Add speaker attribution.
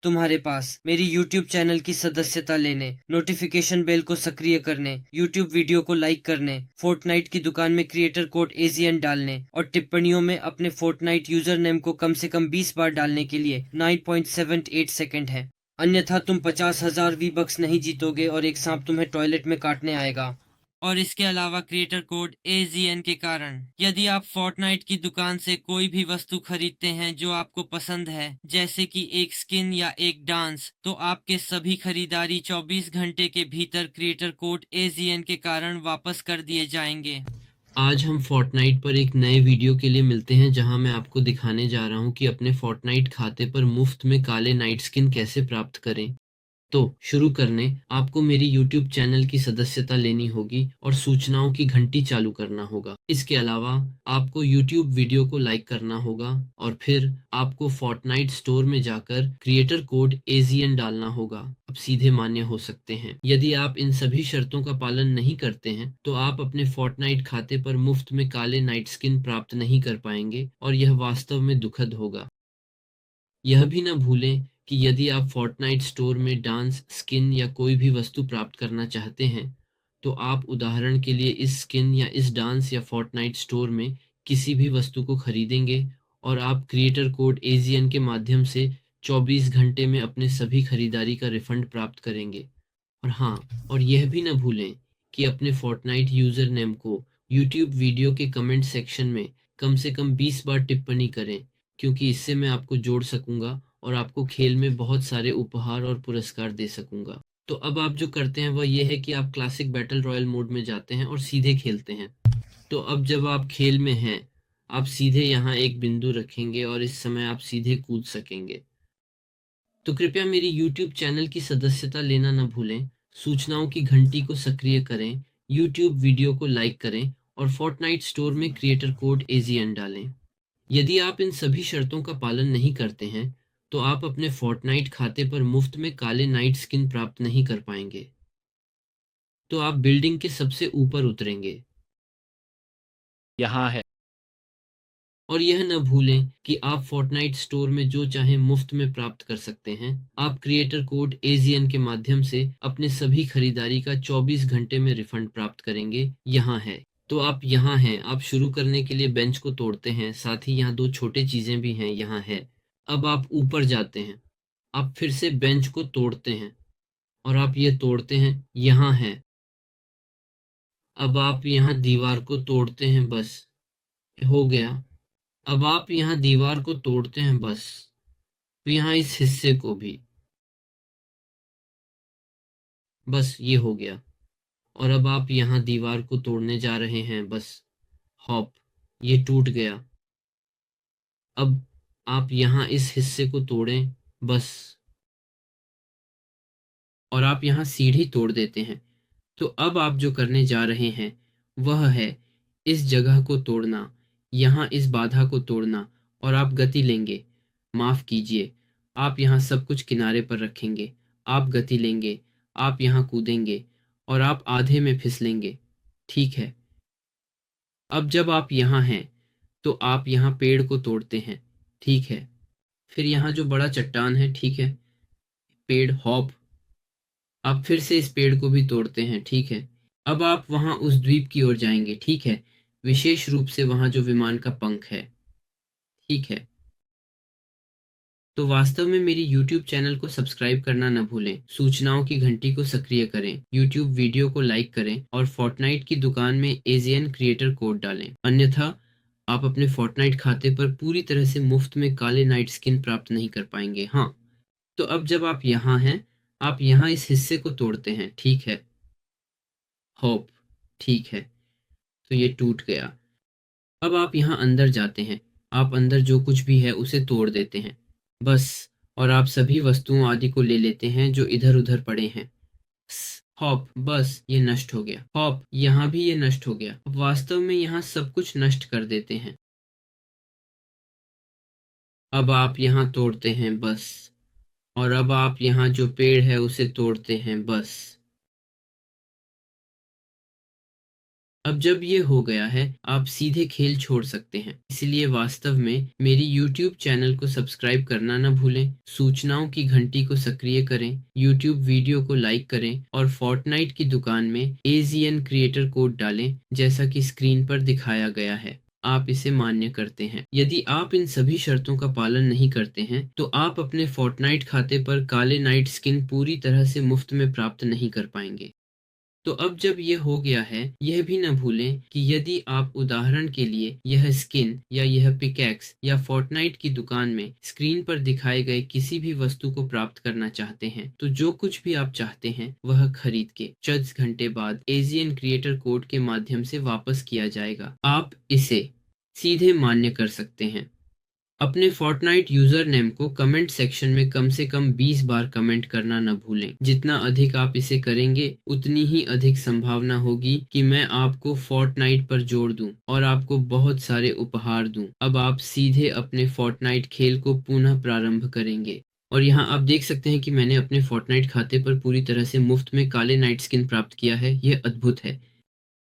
Speaker 1: तुम्हारे पास मेरी YouTube channel की सदस्यता लेने, नोटिफिकेशन बेल को सक्रिय करने, YouTube वीडियो को लाइक करने, फोर्टनाइट की दुकान में क्रिएटर कोड AZN डालने और टिप्पणियों में अपने फोर्टनाइट यूजर नेम को कम से कम 20 बार डालने के लिए 9.78 सेकंड है। अन्यथा तुम 50,000 V-Bucks नहीं जीतोगे और एक सांप तुम्हें टॉयलेट में काटने आएगा। और इसके अलावा क्रिएटर कोड AZN के कारण यदि आप फोर्टनाइट की दुकान से कोई भी वस्तु खरीदते हैं जो आपको पसंद है, जैसे कि एक स्किन या एक डांस, तो आपके सभी खरीदारी 24 घंटे के भीतर क्रिएटर कोड AZN के कारण वापस कर दिए जाएंगे। आज हम फोर्टनाइट पर एक नए वीडियो के लिए मिलते हैं जहां मैं आपको दिखाने जा रहा हूं कि अपने फोर्टनाइट खाते पर मुफ्त में काले नाइट स्किन कैसे प्राप्त करें। तो शुरू करने आपको मेरी YouTube चैनल की सदस्यता लेनी होगी और सूचनाओं की घंटी चालू करना होगा। इसके अलावा आपको YouTube वीडियो को लाइक करना होगा और फिर आपको फोर्टनाइट स्टोर में जाकर क्रिएटर कोड AZN डालना होगा। अब सीधे मान्य हो सकते हैं। यदि आप इन सभी शर्तों का पालन नहीं करते हैं तो आप अपने फोर्टनाइट खाते पर मुफ्त में काले नाइट स्किन प्राप्त नहीं कर पाएंगे और यह वास्तव में दुखद होगा। यह भी न भूलें कि यदि आप फोर्टनाइट स्टोर में डांस, स्किन या कोई भी वस्तु प्राप्त करना चाहते हैं, तो आप उदाहरण के लिए इस स्किन या इस डांस या फोर्टनाइट स्टोर में किसी भी वस्तु को खरीदेंगे और आप क्रिएटर कोड AZN के माध्यम से 24 घंटे में अपने सभी खरीदारी का रिफंड प्राप्त करेंगे। और हाँ, और यह भी न भूलें कि अपने फोर्टनाइट यूजर नेम को YouTube वीडियो के कमेंट सेक्शन में कम से कम 20 बार टिप्पणी करें, क्योंकि इससे मैं आपको जोड़ सकूंगा और आपको खेल में बहुत सारे उपहार और पुरस्कार दे सकूंगा। तो अब आप जो करते हैं वह यह है कि आप क्लासिक बैटल रॉयल मोड में जाते हैं और सीधे खेलते हैं। तो अब जब आप खेल में हैं, आप सीधे यहाँ एक बिंदु रखेंगे और इस समय आप सीधे कूद सकेंगे। तो कृपया मेरी YouTube चैनल की सदस्यता लेना न भूलें, सूचनाओं की घंटी को सक्रिय करें, YouTube वीडियो को लाइक करें और फोर्टनाइट स्टोर में क्रिएटर कोड AZN डालें। यदि आप इन सभी शर्तों का पालन नहीं करते हैं, तो आप अपने फोर्टनाइट खाते पर मुफ्त में काले नाइट स्किन प्राप्त नहीं कर पाएंगे। तो आप बिल्डिंग के सबसे ऊपर उतरेंगे
Speaker 2: यहाँ है।
Speaker 1: और यह न भूलें कि आप फोर्टनाइट स्टोर में जो चाहें मुफ्त में प्राप्त कर सकते हैं। आप क्रिएटर कोड AZN के माध्यम से अपने सभी खरीदारी का 24 घंटे में रिफंड प्राप्त करेंगे। यहाँ है। तो आप यहाँ हैं। आप शुरू करने के लिए बेंच को तोड़ते हैं, साथ ही यहाँ दो छोटे चीजें भी हैं। यहाँ है। अब आप ऊपर जाते हैं, आप फिर से बेंच को तोड़ते हैं और आप ये तोड़ते हैं। यहाँ है। अब आप यहाँ दीवार को तोड़ते हैं, बस हो गया। अब आप यहाँ दीवार को तोड़ते हैं, बस। तो यहाँ इस हिस्से को भी, बस ये हो गया। और अब आप यहाँ दीवार को तोड़ने जा रहे हैं, बस हॉप, ये टूट गया। अब आप यहाँ इस हिस्से को तोड़ें, बस। और आप यहाँ सीढ़ी तोड़ देते हैं। तो अब आप जो करने जा रहे हैं वह है इस जगह को तोड़ना, यहाँ इस बाधा को तोड़ना, और आप गति लेंगे। माफ कीजिए, आप यहाँ सब कुछ किनारे पर रखेंगे। आप गति लेंगे, आप यहाँ कूदेंगे और आप आधे में फिसलेंगे। ठीक है। अब जब आप यहाँ हैं तो आप यहाँ पेड़ को तोड़ते हैं। ठीक है। फिर यहाँ जो बड़ा चट्टान है, ठीक है, पेड़ हॉप, आप फिर से इस पेड़ को भी तोड़ते हैं। ठीक है। अब आप वहां उस द्वीप की ओर जाएंगे। ठीक है। विशेष रूप से वहां जो विमान का पंख है। ठीक है। तो वास्तव में मेरी YouTube चैनल को सब्सक्राइब करना न भूलें, सूचनाओं की घंटी को सक्रिय करें, YouTube वीडियो को लाइक करें और फोर्टनाइट की दुकान में AZN क्रिएटर कोड डालें। अन्यथा आप अपने फोर्टनाइट खाते पर पूरी तरह से मुफ्त में काले नाइट स्किन प्राप्त नहीं कर पाएंगे। हाँ, तो अब जब आप यहाँ हैं, आप यहाँ इस हिस्से को तोड़ते हैं। ठीक है। होप। ठीक है। तो ये टूट गया। अब आप यहाँ अंदर जाते हैं। आप अंदर जो कुछ भी है उसे तोड़ देते हैं, बस। और आप सभी वस्तुओं आदि को ले लेते हैं जो इधर उधर पड़े हैं। हॉप, बस ये नष्ट हो गया। हॉप, यहाँ भी ये नष्ट हो गया। अब वास्तव में यहाँ सब कुछ नष्ट कर देते हैं। अब आप यहाँ तोड़ते हैं, बस। और अब आप यहाँ जो पेड़ है उसे तोड़ते हैं, बस।
Speaker 3: अब जब ये हो गया है, आप सीधे खेल छोड़ सकते हैं। इसलिए वास्तव में मेरी यूट्यूब चैनल को सब्सक्राइब करना ना भूलें, सूचनाओं की घंटी को सक्रिय करें, यूट्यूब वीडियो को लाइक करें और फोर्टनाइट की दुकान में AZN क्रिएटर कोड डालें, जैसा कि स्क्रीन पर दिखाया गया है। आप इसे मान्य करते हैं। यदि आप इन सभी शर्तों का पालन नहीं करते हैं, तो आप अपने फोर्टनाइट खाते पर काले नाइट स्किन पूरी तरह से मुफ्त में प्राप्त नहीं कर पाएंगे। तो अब जब ये हो गया है, यह भी न भूलें कि यदि आप उदाहरण के लिए यह स्किन या यह पिकैक्स या फोर्टनाइट की दुकान में स्क्रीन पर दिखाए गए किसी भी वस्तु को प्राप्त करना चाहते हैं, तो जो कुछ भी आप चाहते हैं वह खरीद के 24 घंटे बाद एजियन क्रिएटर कोड के माध्यम से वापस किया जाएगा। आप इसे सीधे मान्य कर सकते हैं। अपने फोर्टनाइट यूजर नेम को कमेंट सेक्शन में कम से कम 20 बार कमेंट करना न भूलें। जितना अधिक आप इसे करेंगे, उतनी ही अधिक संभावना होगी कि मैं आपको फोर्टनाइट पर जोड़ दूं और आपको बहुत सारे उपहार दूं। अब आप सीधे अपने फोर्टनाइट खेल को पुनः प्रारंभ करेंगे। और यहाँ आप देख सकते हैं कि मैंने अपने फोर्टनाइट खाते पर पूरी तरह से मुफ्त में काले नाइट स्किन प्राप्त किया है। यह अद्भुत है।